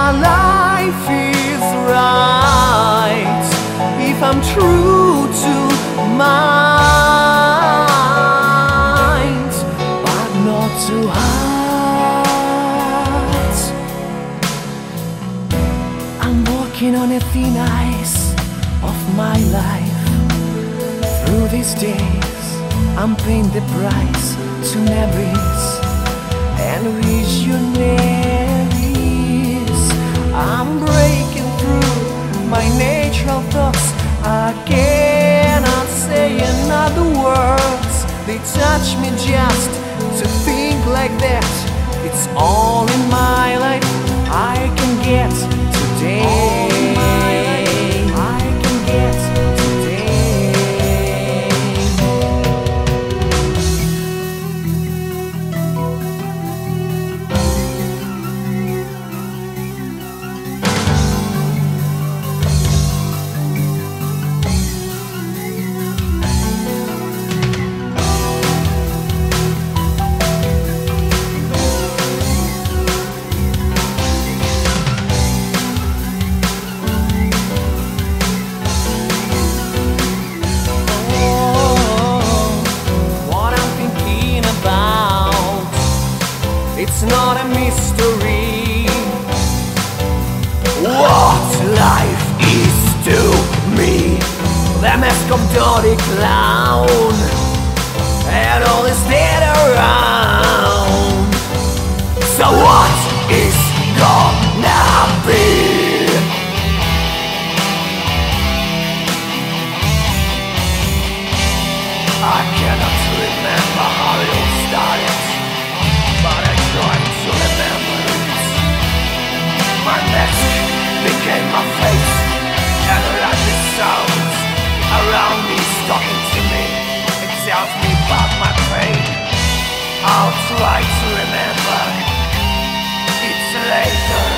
my life is right if I'm true to mind, but not to heart. I'm walking on a thin ice of my life. Through these days I'm paying the price to memories and visionaries. I'm breaking through my natural thoughts. I cannot say another words. They touch me just to think like that. It's all in my life I can get today. I can get it's not a mystery what life is to me. The mask of dirty clown and all is dead around. So what is gonna be? I cannot remember how it all started, but I tried to remember it. My mask became my face, and like the sounds around me is talking to me. It tells me about my pain. I'll try to remember. It's later.